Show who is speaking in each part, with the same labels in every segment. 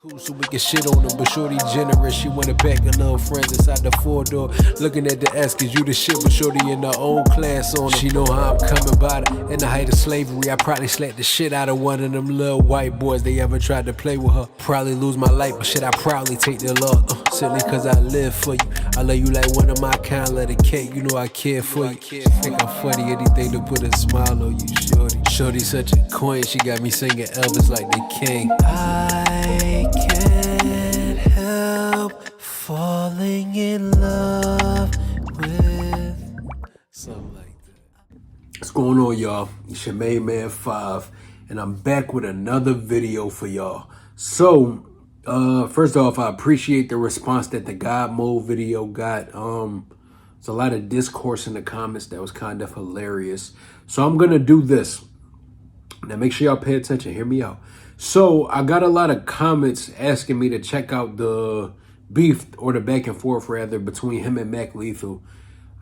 Speaker 1: Cool, so we can shit on them, but shorty generous. She wanna pack her little friends inside the 4-door. Looking at the ass, cause you the shit, but shorty in her own class on her. She know how I'm coming by her. In the height of slavery, I probably slapped the shit out of one of them little white boys. They ever tried to play with her. Probably lose my life, but shit, I proudly take their love. Simply cause I live for you. I love you like one of my kind, let it cake. You know I care for you. Think I'm funny, anything to put a smile on you, shorty. Shorty such a queen, she got me singing Elvis like the king. I can't help falling in love with something like that. What's going on, y'all? It's your main man 5, and I'm back with another video for y'all. So, first off, I appreciate the response that the God Mode video got. There's a lot of discourse in the comments that was kind of hilarious. So I'm gonna do this. Now make sure y'all pay attention, hear me out. So I got a lot of comments asking me to check out the beef, or the back and forth rather, between him and Mac Lethal.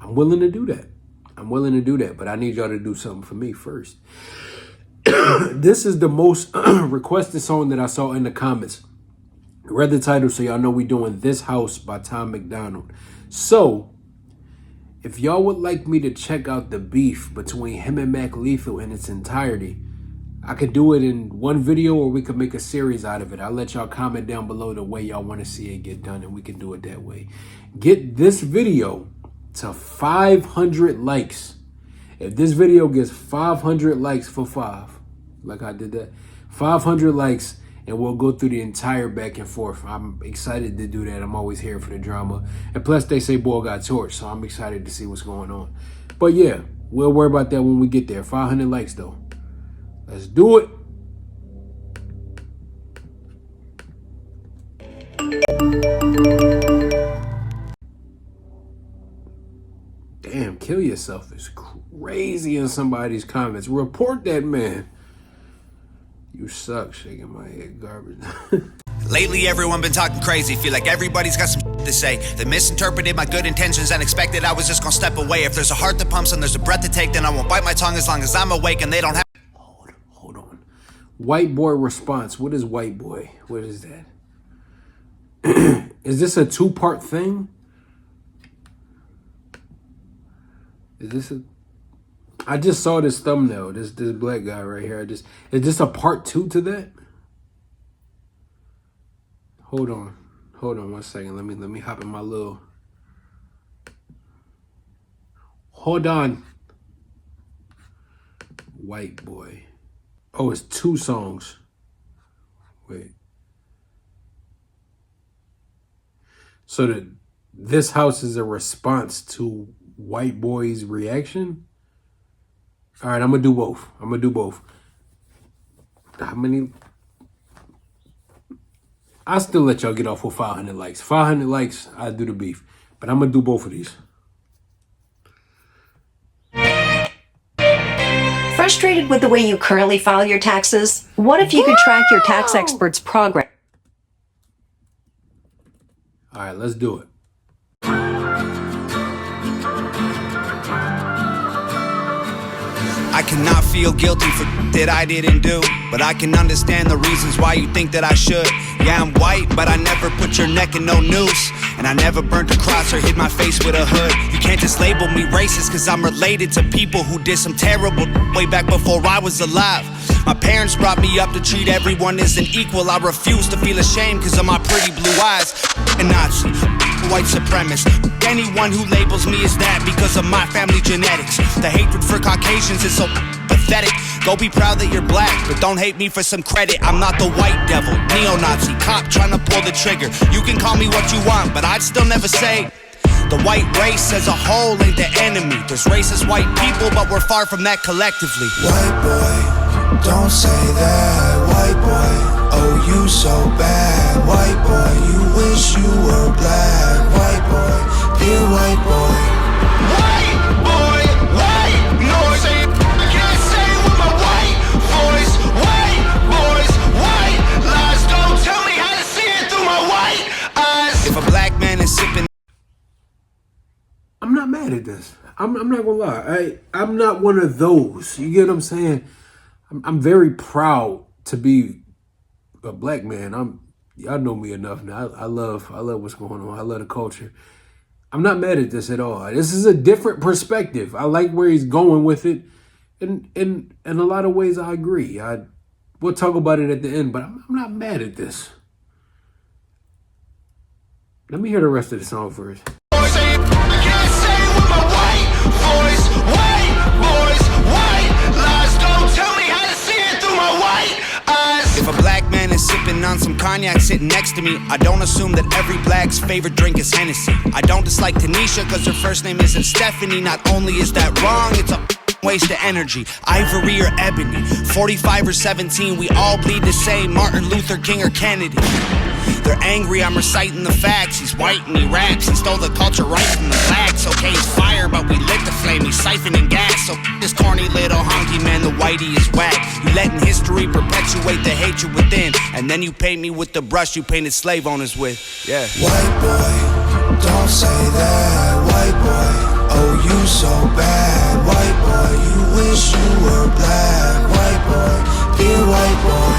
Speaker 1: I'm willing to do that. But I need y'all to do something for me first. This is the most requested song that I saw in the comments. I read the title, so y'all know we doing This House by Macdonald. So if y'all would like me to check out the beef between him and Mac Lethal in its entirety, I could do it in one video, or we could make a series out of it. I'll let y'all comment down below the way y'all want to see it get done, and we can do it that way. Get this video to 500 likes. If this video gets 500 likes for 5, like I did that, 500 likes, and we'll go through the entire back and forth. I'm excited to do that. I'm always here for the drama. And plus, they say boy got torched, so I'm excited to see what's going on. But yeah, we'll worry about that when we get there. 500 likes, though. Let's do it. Damn, kill yourself is crazy in somebody's comments. Report that man. You suck, shaking my head, garbage.
Speaker 2: Lately, everyone been talking crazy. Feel like everybody's got some to say. They misinterpreted my good intentions and expected I was just gonna step away. If there's a heart that pumps and there's a breath to take, then I won't bite my tongue as long as I'm awake and they don't have.
Speaker 1: Hold on. Whiteboy response. What is Whiteboy? What is that? Is this a 2-part thing? Is this a... I just saw this thumbnail. This black guy right here. Is this a part 2 to that? Hold on 1 second. Let me hop in my little. Hold on. Whiteboy. Oh, it's 2 songs. Wait. So this house is a response to Whiteboy's reaction? All right, I'm gonna do both. How many? I'll still let y'all get off with 500 likes. 500 likes, I'll do the beef. But I'm gonna do both of these.
Speaker 3: Frustrated with the way you currently file your taxes? What if you could track your tax expert's progress?
Speaker 1: All right, let's do it.
Speaker 2: I cannot feel guilty for that I didn't do, but I can understand the reasons why you think that I should. Yeah, I'm white, but I never put your neck in no noose, and I never burnt a cross or hid my face with a hood. You can't just label me racist, cause I'm related to people who did some terrible way back before I was alive. My parents brought me up to treat everyone as an equal. I refuse to feel ashamed cause of my pretty blue eyes. A Nazi, white supremacist, anyone who labels me as that because of my family genetics. The hatred for Caucasians is so pathetic. Go be proud that you're black, but don't hate me for some credit. I'm not the white devil, neo-Nazi, cop trying to pull the trigger. You can call me what you want, but I'd still never say the white race as a whole ain't the enemy. There's racist white people, but we're far from that collectively.
Speaker 4: White boy, don't say that. White boy, oh you so bad. White boy, you wish you were black. White boy, dear white boy.
Speaker 5: White boy, white noise. I can't say with my white voice. White boys, white lies. Don't tell me how to see it through my white eyes.
Speaker 2: If a black man is sipping,
Speaker 1: I'm not mad at this. I'm not gonna lie. I'm not one of those. You get what I'm saying? I'm very proud to be a black man. y'all know me enough now. I love what's going on. I love the culture. I'm not mad at this at all. This is a different perspective. I like where he's going with it. And in a lot of ways, I agree. We'll talk about it at the end, but I'm not mad at this. Let me hear the rest of the song first.
Speaker 2: If a black man is sipping on some cognac sitting next to me, I don't assume that every black's favorite drink is Hennessy. I don't dislike Tanisha cause her first name isn't Stephanie. Not only is that wrong, it's a waste of energy. Ivory or ebony, 45 or 17, we all bleed the same, Martin Luther King or Kennedy. They're angry, I'm reciting the facts. He's white and he raps, he stole the culture right from the blacks. Okay, he's fire, but we lit the flame, he's siphoning gas. So this corny little honky man, the whitey is whack. You letting history perpetuate the hatred within, and then you paint me with the brush you painted slave owners with. Yeah.
Speaker 4: White boy, don't say that. White boy, oh you so bad. White boy, you wish you were black. White boy, dear white boy.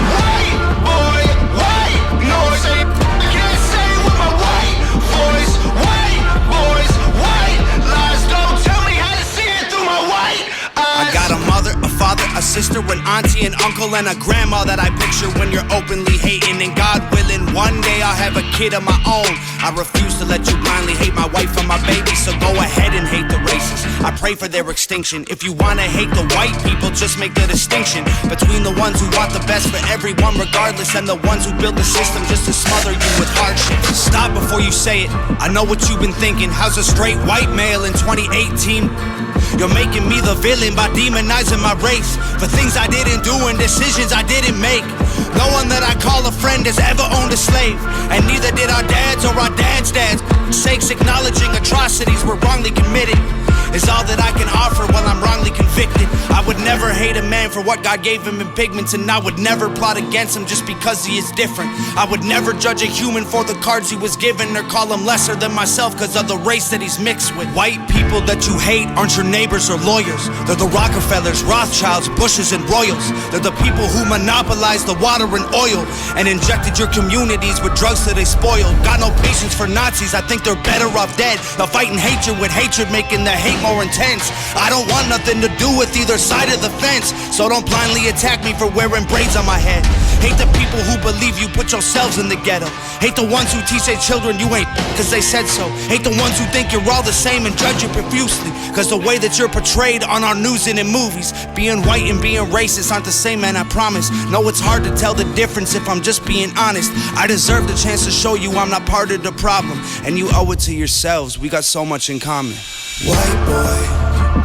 Speaker 5: White boy, white noise. I can't say with my white voice. White boys, white lies. Don't tell me how to see it through my white eyes.
Speaker 2: I got a mother, a father, a sister, an auntie, an uncle, and a grandma that I picture when you're openly hating. And God willing, one day I'll have a kid of my own. I refuse to let you blindly hate my wife and my baby, so go ahead and hate the races. I pray for their extinction. If you wanna hate the white people, just make the distinction between the ones who want the best for everyone regardless, and the ones who build the system just to smother you with hardship. Stop before you say it, I know what you've been thinking. How's a straight white male in 2018? You're making me the villain by demonizing my race for things I didn't do and decisions I didn't make. No one that I call a friend has ever owned a slave, and neither did our dads or our dads' dads. Sakes, acknowledging atrocities were wrongly committed is all that I can offer while I'm wrongly convicted. I would never hate a man for what God gave him in pigments, and I would never plot against him just because he is different. I would never judge a human for the cards he was given, or call him lesser than myself because of the race that he's mixed with. White people that you hate aren't your neighbors or lawyers. They're the Rockefellers, Rothschilds, Bushes, and Royals. They're the people who monopolized the water and oil and injected your communities with drugs that they spoiled. Got no patience for Nazis, I think they're better off dead. They're fighting hatred with hatred, making the hate more intense. I don't want nothing to do with either side of the fence, so don't blindly attack me for wearing braids on my head. Hate the people who believe you put yourselves in the ghetto. Hate the ones who teach their children you ain't cause they said so. Hate the ones who think you're all the same and judge you profusely cause the way that you're portrayed on our news and in movies. Being white and being racist aren't the same, man, I promise. No, it's hard to tell the difference if I'm just being honest. I deserve the chance to show you I'm not part of the problem, and you owe it to yourselves. We got so much in common.
Speaker 4: White boy,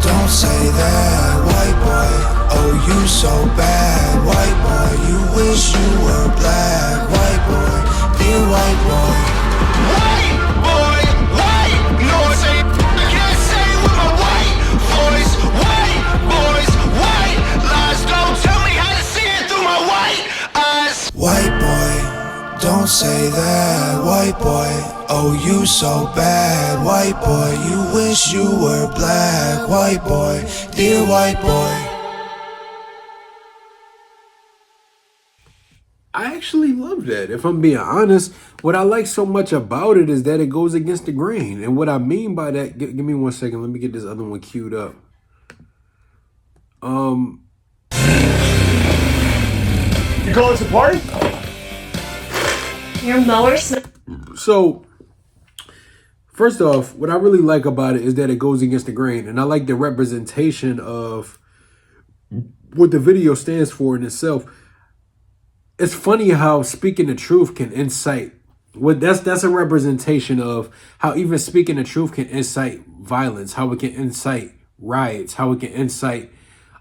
Speaker 4: don't say that. White boy, oh you so bad. White boy, you wish you were black. White boy, dear white boy.
Speaker 5: White boy, white noise. I can't say with my white voice. White boys, white lies. Don't tell me how to see it through my white eyes.
Speaker 4: White boy, don't say that. White boy, oh you so bad. White boy, you wish you were black. White boy, dear white boy.
Speaker 1: I actually love that. If I'm being honest, what I like so much about it is that it goes against the grain. And what I mean by that, give me 1 second. Let me get this other one queued up.
Speaker 6: You calling some party?
Speaker 3: Your mower
Speaker 1: So, first off, what I really like about it is that it goes against the grain. And I like the representation of what the video stands for in itself. It's funny how speaking the truth can incite. That's a representation of how even speaking the truth can incite violence, how it can incite riots, how it can incite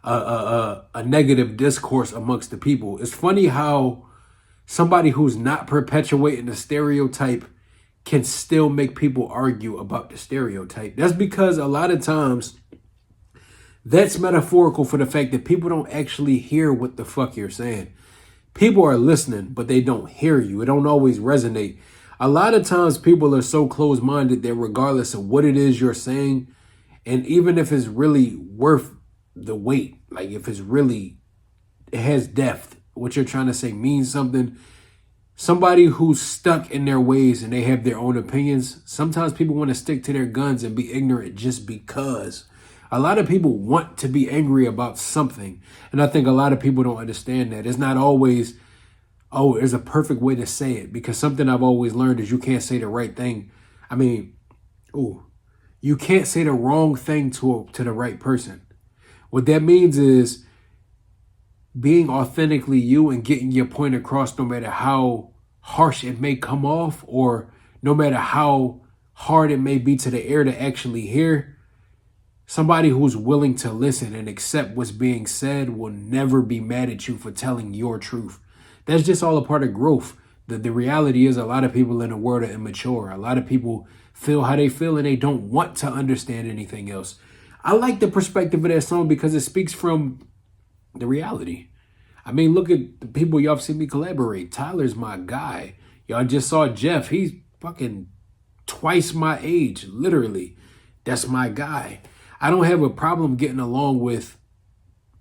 Speaker 1: a negative discourse amongst the people. It's funny how somebody who's not perpetuating the stereotype can still make people argue about the stereotype. That's because a lot of times that's metaphorical for the fact that people don't actually hear what the fuck you're saying. People are listening, but they don't hear you. It don't always resonate. A lot of times people are so closed-minded that regardless of what it is you're saying, and even if it's really worth the wait, like if it's really, it has depth, what you're trying to say means something, somebody who's stuck in their ways and they have their own opinions, sometimes people want to stick to their guns and be ignorant just because. A lot of people want to be angry about something. And I think a lot of people don't understand that. It's not always, oh, there's a perfect way to say it. Because something I've always learned is you can't say the right thing. I mean, you can't say the wrong thing to the right person. What that means is being authentically you and getting your point across no matter how harsh it may come off or no matter how hard it may be to the ear to actually hear. Somebody who's willing to listen and accept what's being said will never be mad at you for telling your truth. That's just all a part of growth. The reality is a lot of people in the world are immature. A lot of people feel how they feel and they don't want to understand anything else. I like the perspective of that song because it speaks from the reality. I mean, look at the people y'all have seen me collaborate. Tyler's my guy. Y'all just saw Jeff. He's fucking twice my age, literally. That's my guy. I don't have a problem getting along with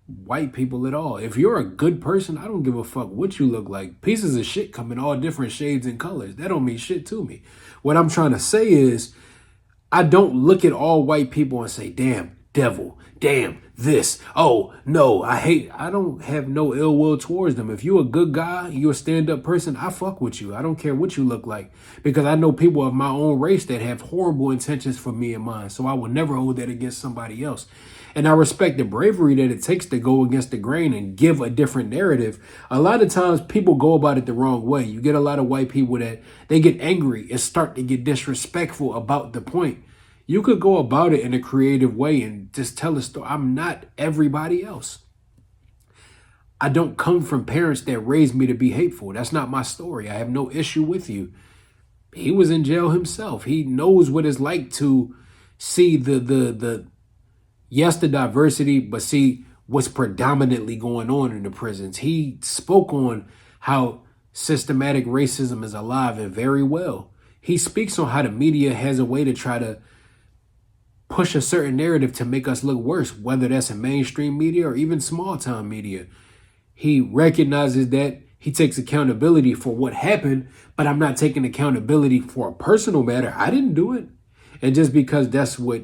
Speaker 1: white people at all. If you're a good person, I don't give a fuck what you look like. Pieces of shit come in all different shades and colors. That don't mean shit to me. What I'm trying to say is I don't look at all white people and say, damn, devil, damn, this, oh, no, I don't have no ill will towards them. If you're a good guy, you're a stand-up person, I fuck with you. I don't care what you look like because I know people of my own race that have horrible intentions for me and mine. So I will never hold that against somebody else. And I respect the bravery that it takes to go against the grain and give a different narrative. A lot of times people go about it the wrong way. You get a lot of white people that they get angry and start to get disrespectful about the point. You could go about it in a creative way and just tell a story. I'm not everybody else. I don't come from parents that raised me to be hateful. That's not my story. I have no issue with you. He was in jail himself. He knows what it's like to see the diversity, but see what's predominantly going on in the prisons. He spoke on how systematic racism is alive and very well. He speaks on how the media has a way to try to push a certain narrative to make us look worse, whether that's in mainstream media or even small town media. He recognizes that, he takes accountability for what happened, but I'm not taking accountability for a personal matter. I didn't do it. And just because that's what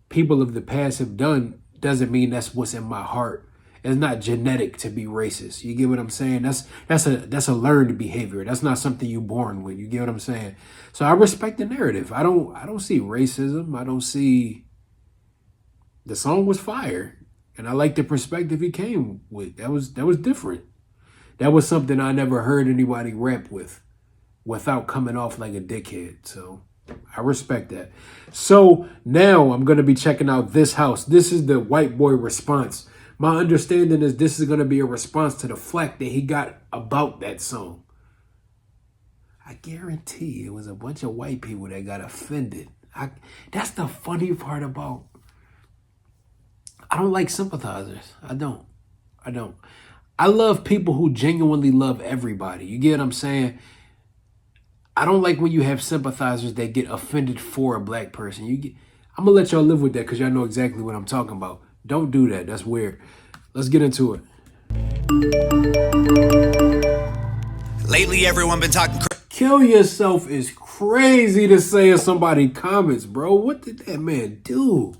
Speaker 1: people of the past have done doesn't mean that's what's in my heart. It's not genetic to be racist. You get what I'm saying? That's a learned behavior. That's not something you're born with. You get what I'm saying? So I respect the narrative. I don't see racism. I don't see. The song was fire, and I like the perspective he came with. That was different. That was something I never heard anybody rap with without coming off like a dickhead. So I respect that. So now I'm going to be checking out this house. This is the Whiteboy response. My understanding is this is going to be a response to the flack that he got about that song. I guarantee it was a bunch of white people that got offended. That's the funny part about, I don't like sympathizers. I don't. I love people who genuinely love everybody. You get what I'm saying? I don't like when you have sympathizers that get offended for a black person. I'm going to let y'all live with that because y'all know exactly what I'm talking about. Don't do that. That's weird. Let's get into it.
Speaker 2: Lately, everyone been talking
Speaker 1: Kill yourself is crazy to say in somebody's comments, bro. What did that man do?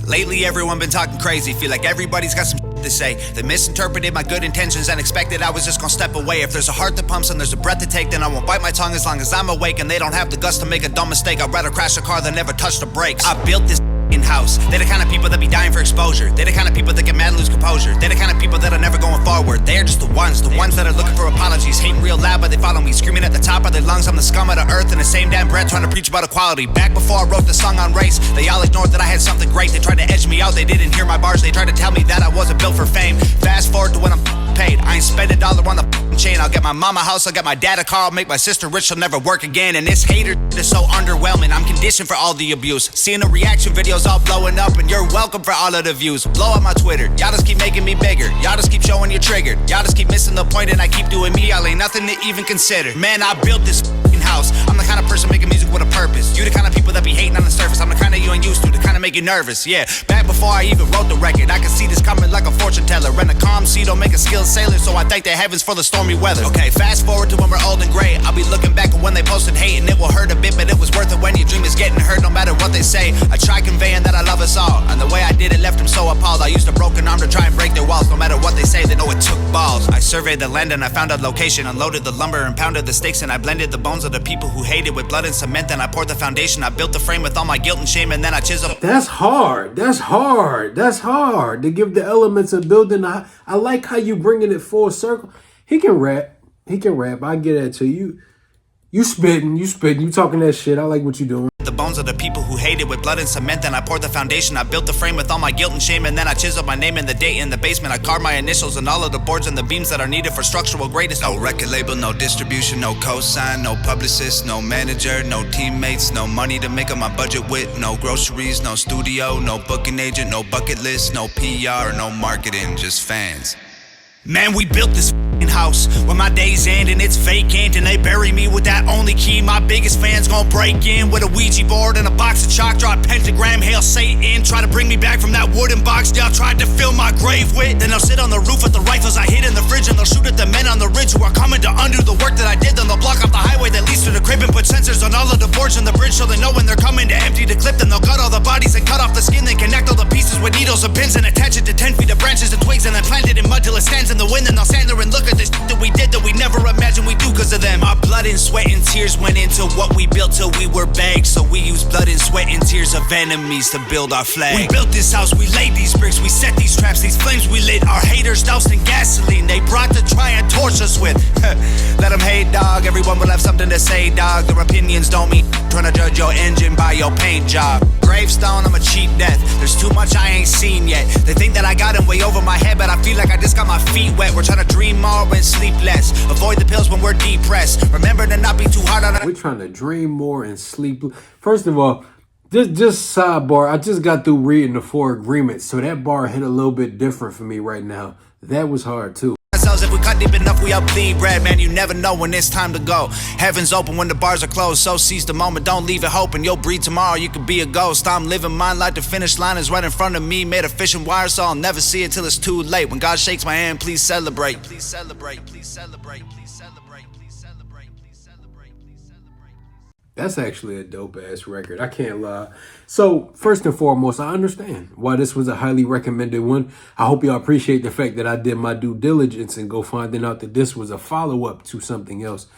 Speaker 2: Lately, everyone been talking crazy. Feel like everybody's got some to say. They misinterpreted my good intentions and expected I was just gonna step away. If there's a heart that pumps and there's a breath to take, then I won't bite my tongue as long as I'm awake. And they don't have the guts to make a dumb mistake. I'd rather crash a car than never touch the brakes. I built this in-house. They're the kind of people that be dying for exposure. They're the kind of people that get mad and lose composure. They're the kind of people that are never going forward. They're just the ones that are looking for apologies. Hating real loud, but they follow me. Screaming at the top of their lungs, I'm the scum of the earth. In the same damn breath, trying to preach about equality. Back before I wrote the song on race, they all ignored that I had something great. They tried to edge me out, they didn't hear my bars. They tried to tell me that I wasn't built for fame. Fast forward to when I'm paid. I ain't spend $1 on the chain. I'll get my mama a house, I'll get my dad a car, I'll make my sister rich, she'll never work again. And this hater is so underwhelming. I'm conditioned for all the abuse. Seeing the reaction videos all blowing up, and you're welcome for all of the views. Blow up my Twitter, y'all just keep making me bigger. Y'all just keep showing you're triggered. Y'all just keep missing the point and I keep doing me. Y'all ain't nothing to even consider. Man, I built this house. I'm the kind of person making music back with a purpose. You the kind of people that be hating on the surface. I'm the kind of you ain't used to, the kind of make you nervous. Yeah, back before I even wrote the record, I can see this coming like a fortune teller. And a calm sea don't make a skilled sailor, so I thank the heavens for the stormy weather. Okay, fast forward to when we're old and gray. I'll be looking back at when they posted hate, and it will hurt a bit, but it was worth it when your dream is getting hurt no matter what they say. I try conveying that I love us all, and the way I did it left them so appalled. I used a broken arm to try and break their walls. No matter what they say, they know it took balls. I surveyed the land and I found a location, unloaded the lumber and pounded the stakes, and I blended the bones of the people who hated with blood and cement. Then I poured the foundation, I built the frame with all my guilt and shame, and then I chiseled.
Speaker 1: That's hard. That's hard. That's hard to give the elements of building. I like how you bringing it full circle. He can rap. He can rap. I get that to you. You spitting. You talking that shit. I like what you doing.
Speaker 2: The bones of the people who hated with blood and cement. Then I poured the foundation, I built the frame with all my guilt and shame, and then I chiseled my name and the date in the basement. I carved my initials and all of the boards and the beams that are needed for structural greatness. No record label, no distribution, no cosign, no publicist, no manager, no teammates, no money to make up my budget with, no groceries, no studio, no booking agent, no bucket list, no PR, no marketing, just fans. Man, we built this house when my days end and it's vacant, and they bury me with that only key. My biggest fans gon' break in with a Ouija board and a box of chalk, draw a pentagram, hail Satan, try to bring me back from that wooden box y'all tried to fill my grave with. Then they'll sit on the roof with the rifles I hid in the fridge, and they'll shoot at the men on the ridge who are coming to undo the work that I did. Then they'll block off the highway that leads to the crib and put sensors on all of the boards on the bridge, so they know when they're coming to empty the clip. Then they'll gut all the bodies and cut off the skin, then connect all the pieces with needles and pins and attach it to 10 feet of branches and twigs, and then plant it in mud till it stands in the wind. Then they'll stand there and look at this that we did that we never imagined we do cause of them. Our blood and sweat and tears went into what we built till we were bags, so we used blood and sweat and tears of enemies to build our flag. We built this house, we laid these bricks, we set these traps, these flames we lit. Our haters doused in gasoline they brought to try and torch us with. Let them hate, dog, everyone will have something to say, dog. Their opinions don't mean trying to judge your engine by your paint job. Gravestone, I'm a cheap death, there's too much I ain't seen yet. They think that I got him way over my head, but I feel like I just got my feet wet. We're trying to dream more and sleep less, avoid the pills when we're depressed, remember to not be too hard on.
Speaker 1: We're trying to dream more and sleep. First of all, just sidebar, I just got through reading the 4 agreements, so that bar hit a little bit different for me right now. That was hard too.
Speaker 2: If we cut deep enough, we up bleed bread. Man, you never know when it's time to go. Heaven's open when the bars are closed, so seize the moment, don't leave it hoping. You'll breathe tomorrow, you could be a ghost. I'm living mine like the finish line is right in front of me, made of fishing wire, so I'll never see it till it's too late. When God shakes my hand, please celebrate. Please celebrate, please celebrate, please celebrate, please celebrate, please celebrate, please celebrate.
Speaker 1: That's actually a dope ass record. I can't lie. So first and foremost, I understand why this was a highly recommended one. I hope y'all appreciate the fact that I did my due diligence and go finding out that this was a follow-up to something else.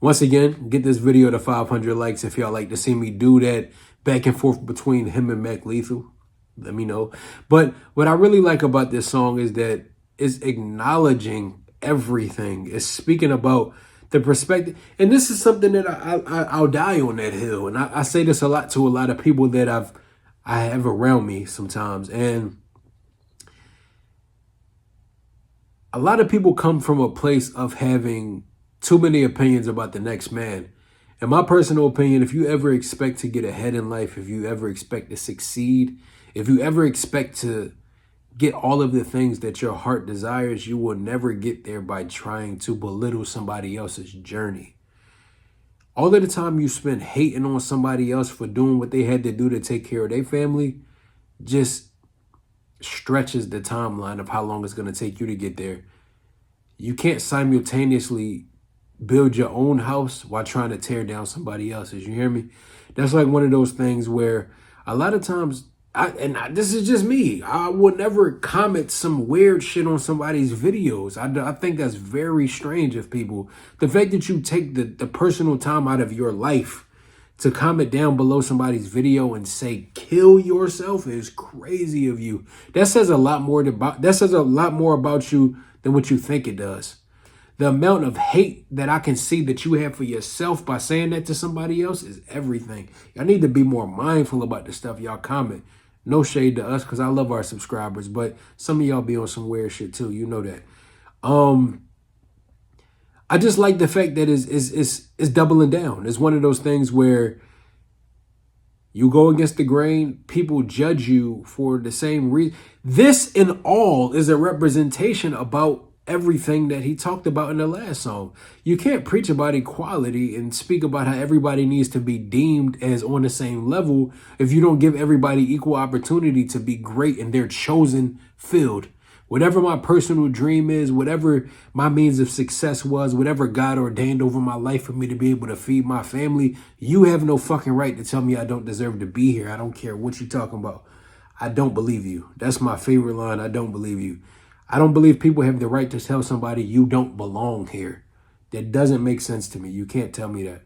Speaker 1: Once again, get this video to 500 likes if y'all like to see me do that back and forth between him and Mac Lethal. Let me know. But what I really like about this song is that it's acknowledging everything. It's speaking about the perspective, and this is something that I'll die on that hill, and I say this a lot to a lot of people that I have around me sometimes, and a lot of people come from a place of having too many opinions about the next man. In my personal opinion, if you ever expect to get ahead in life, if you ever expect to succeed, if you ever expect to get all of the things that your heart desires, you will never get there by trying to belittle somebody else's journey. All of the time you spend hating on somebody else for doing what they had to do to take care of their family just stretches the timeline of how long it's going to take you to get there. You can't simultaneously build your own house while trying to tear down somebody else's. You hear me? That's like one of those things where a lot of times, this is just me, I will never comment some weird shit on somebody's videos. I think that's very strange of people. The fact that you take the personal time out of your life to comment down below somebody's video and say kill yourself is crazy of you. That says a lot more about you than what you think it does. The amount of hate that I can see that you have for yourself by saying that to somebody else is everything. Y'all need to be more mindful about the stuff y'all comment. No shade to us, because I love our subscribers, but some of y'all be on some weird shit too. You know that. I just like the fact that it's doubling down. It's one of those things where you go against the grain, people judge you for the same reason. This in all is a representation about everything that he talked about in the last song. You can't preach about equality and speak about how everybody needs to be deemed as on the same level if you don't give everybody equal opportunity to be great in their chosen field. Whatever my personal dream is, whatever my means of success was, whatever God ordained over my life for me to be able to feed my family, you have no fucking right to tell me I don't deserve to be here. I don't care what you're talking about. I don't believe you. That's my favorite line. I don't believe you. I don't believe people have the right to tell somebody you don't belong here. That doesn't make sense to me. You can't tell me that.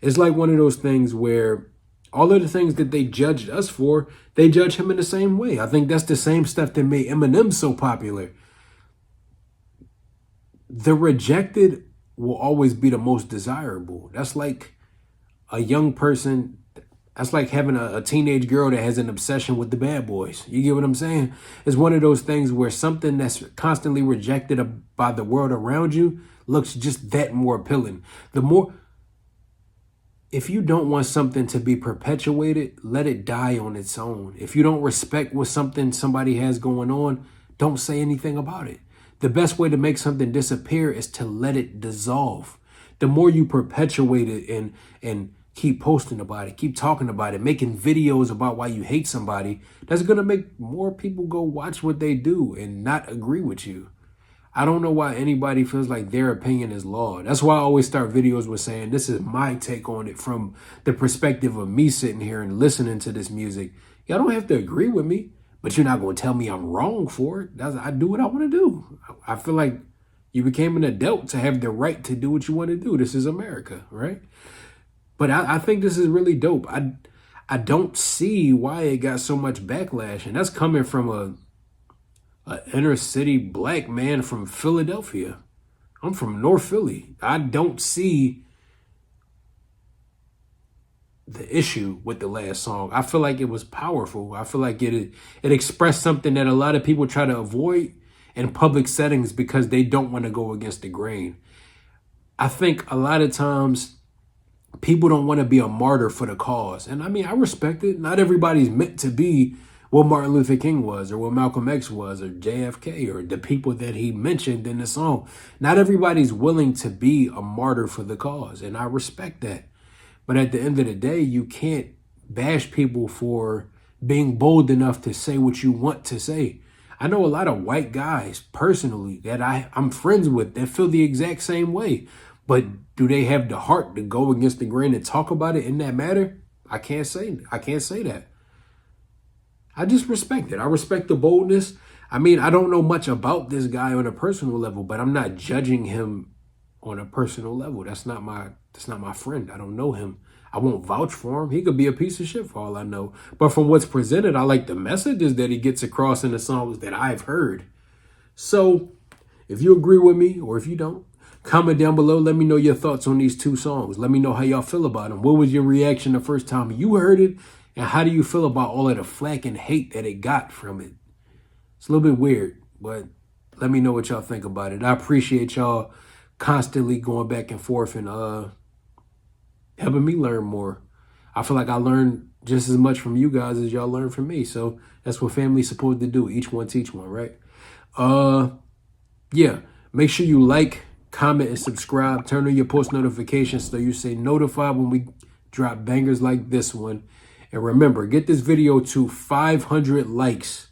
Speaker 1: It's like one of those things where all of the things that they judged us for, they judge him in the same way. I think that's the same stuff that made Eminem so popular. The rejected will always be the most desirable. That's like a young person. That's like having a teenage girl that has an obsession with the bad boys. You get what I'm saying? It's one of those things where something that's constantly rejected by the world around you looks just that more appealing. If you don't want something to be perpetuated, let it die on its own. If you don't respect what somebody has going on, don't say anything about it. The best way to make something disappear is to let it dissolve. The more you perpetuate it and keep posting about it, keep talking about it, making videos about why you hate somebody, that's going to make more people go watch what they do and not agree with you. I don't know why anybody feels like their opinion is law. That's why I always start videos with saying, this is my take on it from the perspective of me sitting here and listening to this music. Y'all don't have to agree with me, but you're not going to tell me I'm wrong for it. I do what I want to do. I feel like you became an adult to have the right to do what you want to do. This is America, right? But I think this is really dope. I don't see why it got so much backlash. And that's coming from a inner city black man from Philadelphia. I'm from North Philly. I don't see the issue with the last song. I feel like it was powerful. I feel like it expressed something that a lot of people try to avoid in public settings because they don't want to go against the grain. I think a lot of times people don't want to be a martyr for the cause. And I mean, I respect it. Not everybody's meant to be what Martin Luther King was or what Malcolm X was or JFK or the people that he mentioned in the song. Not everybody's willing to be a martyr for the cause. And I respect that. But at the end of the day, you can't bash people for being bold enough to say what you want to say. I know a lot of white guys personally that I'm friends with that feel the exact same way. But do they have the heart to go against the grain and talk about it in that matter? I can't say that. I just respect it. I respect the boldness. I mean, I don't know much about this guy on a personal level, but I'm not judging him on a personal level. That's not my friend. I don't know him. I won't vouch for him. He could be a piece of shit for all I know. But from what's presented, I like the messages that he gets across in the songs that I've heard. So if you agree with me or if you don't, comment down below. Let me know your thoughts on these two songs. Let me know how y'all feel about them. What was your reaction the first time you heard it? And how do you feel about all of the flack and hate that it got from it? It's a little bit weird, but let me know what y'all think about it. I appreciate y'all constantly going back and forth and helping me learn more. I feel like I learned just as much from you guys as y'all learn from me. So that's what family's supposed to do. Each one teach one, right? Yeah. Make sure you like, comment, and subscribe. Turn on your post notifications so you stay notified when we drop bangers like this one. And remember, get this video to 500 likes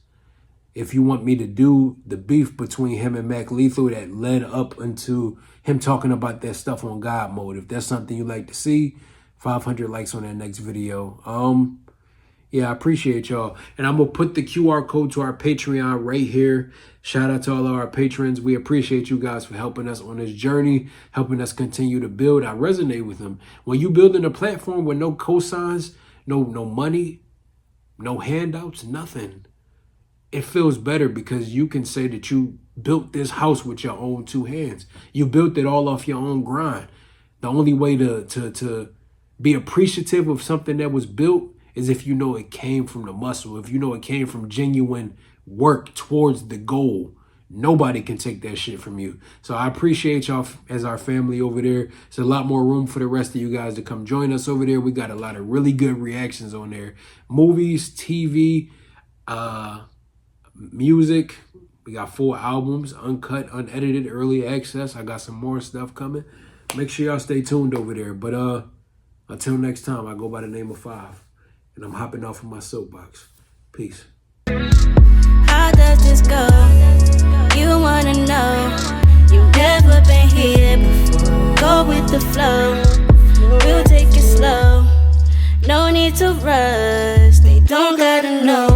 Speaker 1: if you want me to do the beef between him and Mac Lethal that led up into him talking about that stuff on God Mode. If that's something you like to see, 500 likes on that next video. Yeah, I appreciate y'all. And I'm going to put the QR code to our Patreon right here. Shout out to all of our patrons. We appreciate you guys for helping us on this journey, helping us continue to build. I resonate with them. When you building a platform with no cosigns, no money, no handouts, nothing, it feels better because you can say that you built this house with your own two hands. You built it all off your own grind. The only way to be appreciative of something that was built is if you know it came from the muscle, if you know it came from genuine work towards the goal. Nobody can take that shit from you. So I appreciate y'all as our family over there. There's a lot more room for the rest of you guys to come join us over there. We got a lot of really good reactions on there. Movies, TV, music, We got 4 albums, uncut, unedited, early access. I got some more stuff coming. Make sure y'all stay tuned over there. But until next time, I go by the name of 5. And I'm hopping off of my soapbox. Peace.
Speaker 7: How does this go? You wanna know. You've never been here before. Go with the flow. We'll take it slow. No need to rush. They don't gotta know.